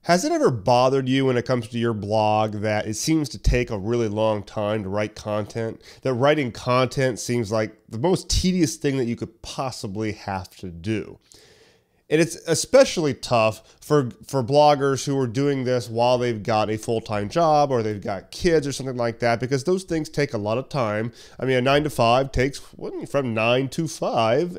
Has it ever bothered you when it comes to your blog that it seems to take a really long time to write content? That writing content seems like the most tedious thing that you could possibly have to do. And it's especially tough for bloggers who are doing this while they've got a full-time job or they've got kids or something like that, because those things take a lot of time. I mean, a 9 to 5 takes from 9 to 5,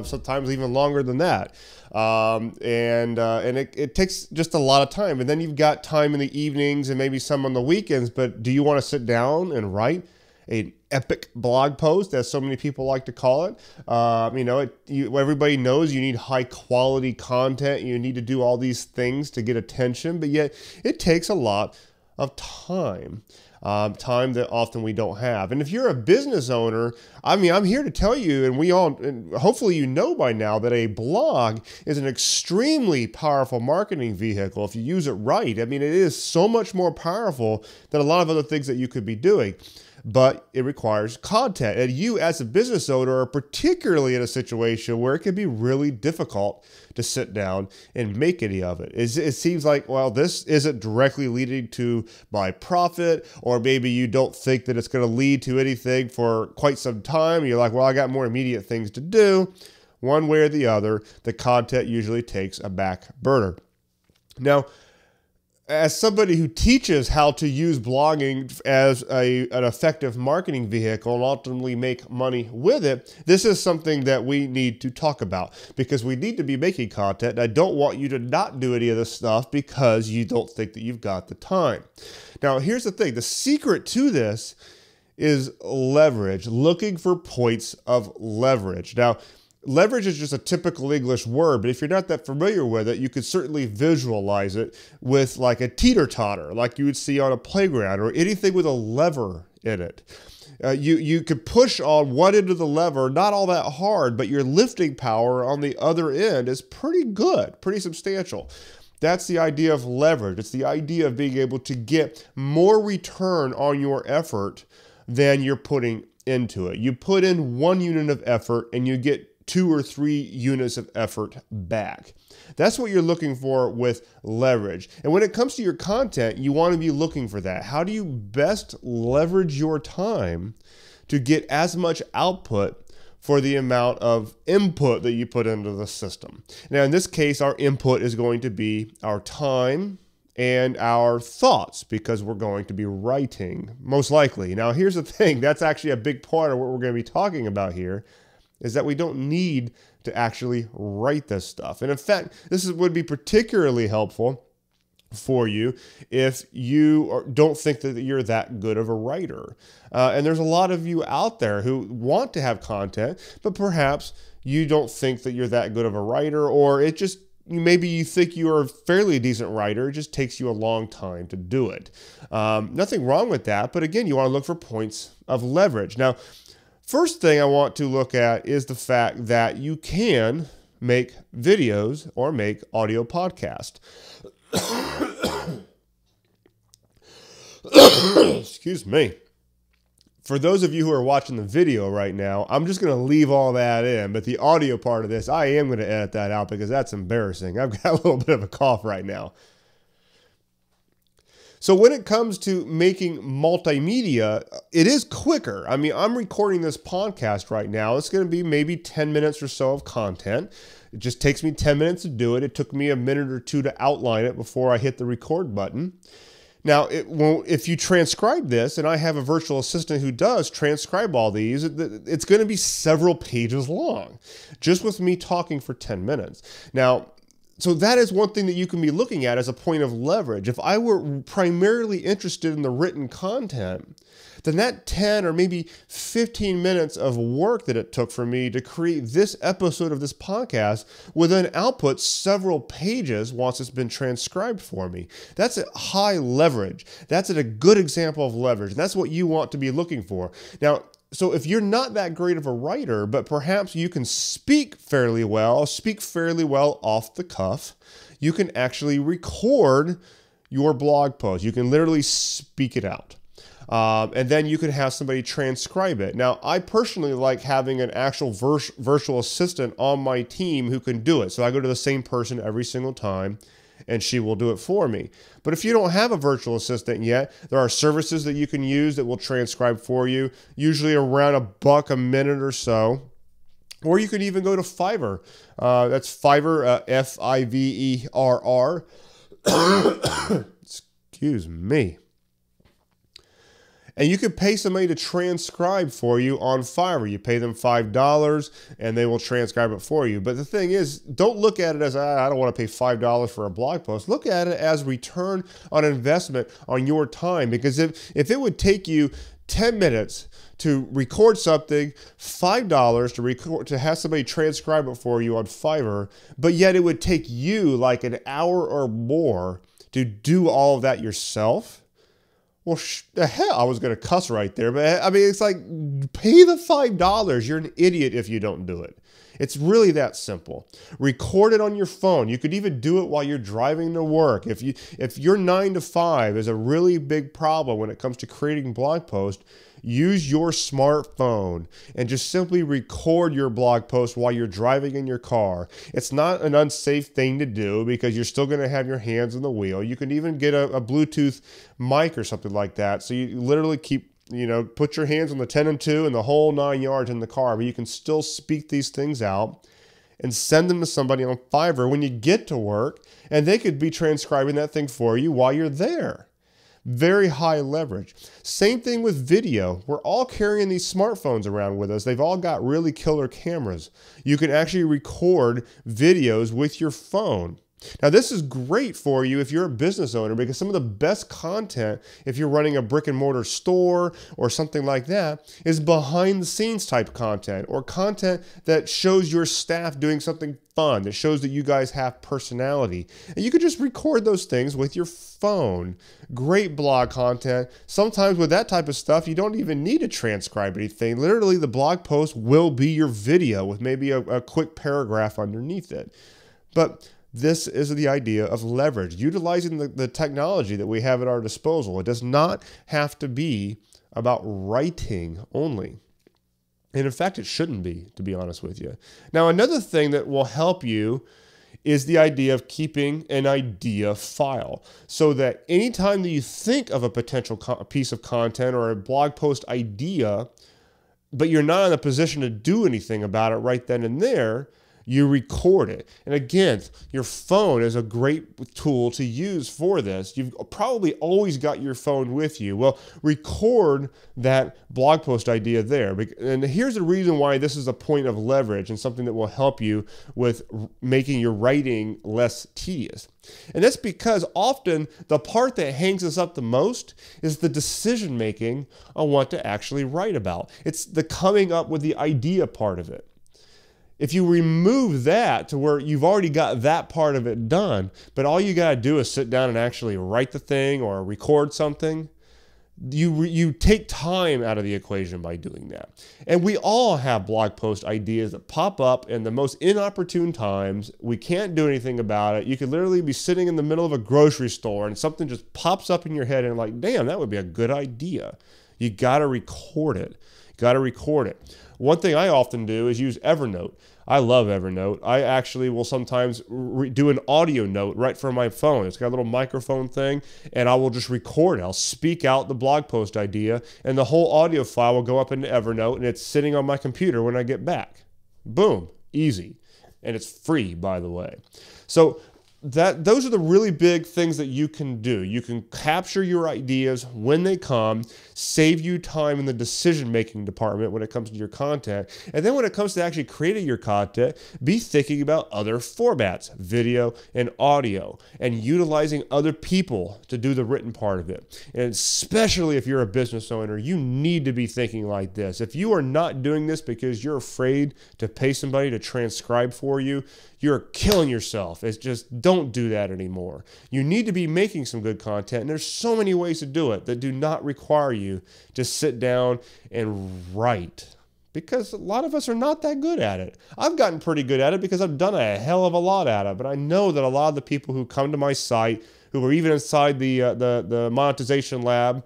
sometimes even longer than that. And it takes just a lot of time. And then you've got time in the evenings and maybe some on the weekends, but do you want to sit down and write an epic blog post, as so many people like to call it? Everybody knows you need high quality content. You need to do all these things to get attention, but yet it takes a lot of time. Time that often we don't have. And if you're a business owner, I mean, I'm here to tell you, and hopefully you know by now, that a blog is an extremely powerful marketing vehicle if you use it right. I mean, it is so much more powerful than a lot of other things that you could be doing. But it requires content. And you as a business owner are particularly in a situation where it can be really difficult to sit down and make any of it. It seems like, well, this isn't directly leading to my profit, or maybe you don't think that it's going to lead to anything for quite some time. You're like, well, I got more immediate things to do. One way or the other, the content usually takes a back burner. Now, as somebody who teaches how to use blogging as an effective marketing vehicle and ultimately make money with it, this is something that we need to talk about, because we need to be making content. And I don't want you to not do any of this stuff because you don't think that you've got the time. Now, here's the thing. The secret to this is leverage, looking for points of leverage. Now, leverage is just a typical English word, but if you're not that familiar with it, you could certainly visualize it with like a teeter-totter, like you would see on a playground, or anything with a lever in it. You could push on one end of the lever, not all that hard, but your lifting power on the other end is pretty good, pretty substantial. That's the idea of leverage. It's the idea of being able to get more return on your effort than you're putting into it. You put in 1 unit of effort and you get 2 or 3 units of effort back. That's what you're looking for with leverage. And when it comes to your content, you want to be looking for that. How do you best leverage your time to get as much output for the amount of input that you put into the system? Now, in this case, our input is going to be our time and our thoughts, because we're going to be writing, most likely. Now, here's the thing. That's actually a big part of what we're going to be talking about here, is that we don't need to actually write this stuff. And in fact, would be particularly helpful for you if you don't think that you're that good of a writer. And there's a lot of you out there who want to have content, but perhaps you don't think that you're that good of a writer, or maybe you think you are a fairly decent writer. It just takes you a long time to do it. Nothing wrong with that, but again, you want to look for points of leverage. Now, first thing I want to look at is the fact that you can make videos or make audio podcasts. Excuse me. For those of you who are watching the video right now, I'm just going to leave all that in, but the audio part of this, I am going to edit that out because that's embarrassing. I've got a little bit of a cough right now. So when it comes to making multimedia, it is quicker. I mean, I'm recording this podcast right now. It's going to be maybe 10 minutes or so of content. It just takes me 10 minutes to do it. It took me a minute or two to outline it before I hit the record button. Now, if you transcribe this, and I have a virtual assistant who does transcribe all these, it's going to be several pages long, just with me talking for 10 minutes. Now, so that is one thing that you can be looking at as a point of leverage. If I were primarily interested in the written content, then that 10 or maybe 15 minutes of work that it took for me to create this episode of this podcast will then output several pages once it's been transcribed for me. That's a high leverage. That's a good example of leverage. And that's what you want to be looking for. Now, so if you're not that great of a writer, but perhaps you can speak fairly well off the cuff, you can actually record your blog post. You can literally speak it out. And then you can have somebody transcribe it. Now, I personally like having an actual virtual assistant on my team who can do it. So I go to the same person every single time, and she will do it for me. But if you don't have a virtual assistant yet, there are services that you can use that will transcribe for you, usually around $1 a minute or so. Or you can even go to Fiverr. That's Fiverr, Fiverr. Excuse me. And you could pay somebody to transcribe for you on Fiverr. You pay them $5 and they will transcribe it for you. But the thing is, don't look at it as, I don't want to pay $5 for a blog post. Look at it as return on investment on your time. Because if it would take you 10 minutes to record something, $5 to have somebody transcribe it for you on Fiverr, but yet it would take you like an hour or more to do all of that yourself. Well, the hell, I was going to cuss right there, but I mean, it's like, pay the $5. You're an idiot if you don't do it. It's really that simple. Record it on your phone. You could even do it while you're driving to work. If your 9 to 5 is a really big problem when it comes to creating blog posts, use your smartphone and just simply record your blog post while you're driving in your car. It's not an unsafe thing to do because you're still going to have your hands on the wheel. You can even get a Bluetooth mic or something like that. So you literally put your hands on the 10 and 2 and the whole 9 yards in the car, but you can still speak these things out and send them to somebody on Fiverr when you get to work, and they could be transcribing that thing for you while you're there. Very high leverage. Same thing with video. We're all carrying these smartphones around with us. They've all got really killer cameras. You can actually record videos with your phone. Now, this is great for you if you're a business owner, because some of the best content, if you're running a brick and mortar store or something like that, is behind the scenes type content, or content that shows your staff doing something fun, that shows that you guys have personality. And you could just record those things with your phone. Great blog content. Sometimes with that type of stuff, you don't even need to transcribe anything. Literally, the blog post will be your video with maybe a quick paragraph underneath it. But this is the idea of leverage, utilizing the technology that we have at our disposal. It does not have to be about writing only. And in fact, it shouldn't be, to be honest with you. Now, another thing that will help you is the idea of keeping an idea file, so that anytime that you think of a potential piece of content or a blog post idea, but you're not in a position to do anything about it right then and there, you record it. And again, your phone is a great tool to use for this. You've probably always got your phone with you. Well, record that blog post idea there. And here's the reason why this is a point of leverage and something that will help you with making your writing less tedious. And that's because often the part that hangs us up the most is the decision making on what to actually write about. It's the coming up with the idea part of it. If you remove that to where you've already got that part of it done, but all you got to do is sit down and actually write the thing or record something, you take time out of the equation by doing that. And we all have blog post ideas that pop up in the most inopportune times. We can't do anything about it. You could literally be sitting in the middle of a grocery store and something just pops up in your head and like, damn, that would be a good idea. You got to record it. Got to record it. One thing I often do is use Evernote. I love Evernote. I actually will sometimes do an audio note right from my phone. It's got a little microphone thing, and I will just record it. I'll speak out the blog post idea, and the whole audio file will go up into Evernote, and it's sitting on my computer when I get back. Boom. Easy. And it's free, by the way. So those are the really big things that you can do. You can capture your ideas when they come, save you time in the decision-making department when it comes to your content. And then when it comes to actually creating your content, be thinking about other formats, video and audio, and utilizing other people to do the written part of it. And especially if you're a business owner, you need to be thinking like this. If you are not doing this because you're afraid to pay somebody to transcribe for you, you're killing yourself. It's just, don't do that anymore. You need to be making some good content, and there's so many ways to do it that do not require you to sit down and write, because a lot of us are not that good at it. I've gotten pretty good at it because I've done a hell of a lot at it, but I know that a lot of the people who come to my site, who are even inside the monetization lab,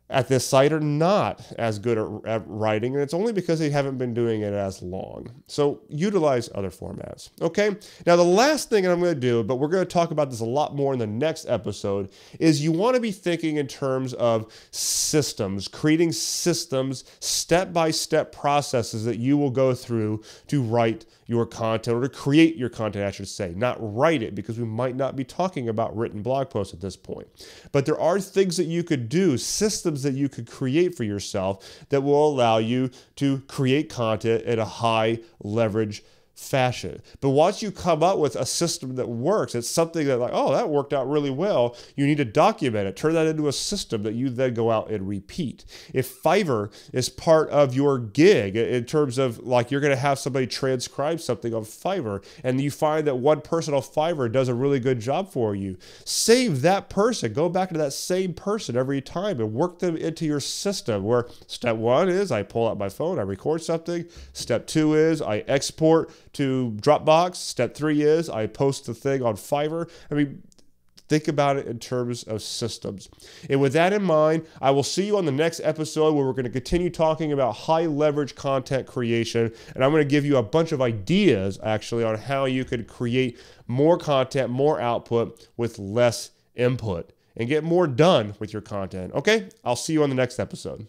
at this site are not as good at writing, and it's only because they haven't been doing it as long. So utilize other formats. Okay, now the last thing I'm going to do, but we're going to talk about this a lot more in the next episode, is you want to be thinking in terms of systems, creating systems, step-by-step processes that you will go through to write your content, or to create your content, I should say, not write it, because we might not be talking about written blog posts at this point. But there are things that you could do, systems that you could create for yourself that will allow you to create content at a high leverage fashion. But once you come up with a system that works, it's something that, like, oh, that worked out really well, you need to document it, turn that into a system that you then go out and repeat. If Fiverr is part of your gig, in terms of, like, you're going to have somebody transcribe something on Fiverr, and you find that one person on Fiverr does a really good job for you, save that person, go back to that same person every time and work them into your system, where step one is I pull out my phone, I record something. Step two is I export to Dropbox. Step three is I post the thing on Fiverr. I mean, think about it in terms of systems. And with that in mind, I will see you on the next episode, where we're going to continue talking about high leverage content creation. And I'm going to give you a bunch of ideas actually on how you could create more content, more output with less input, and get more done with your content. Okay, I'll see you on the next episode.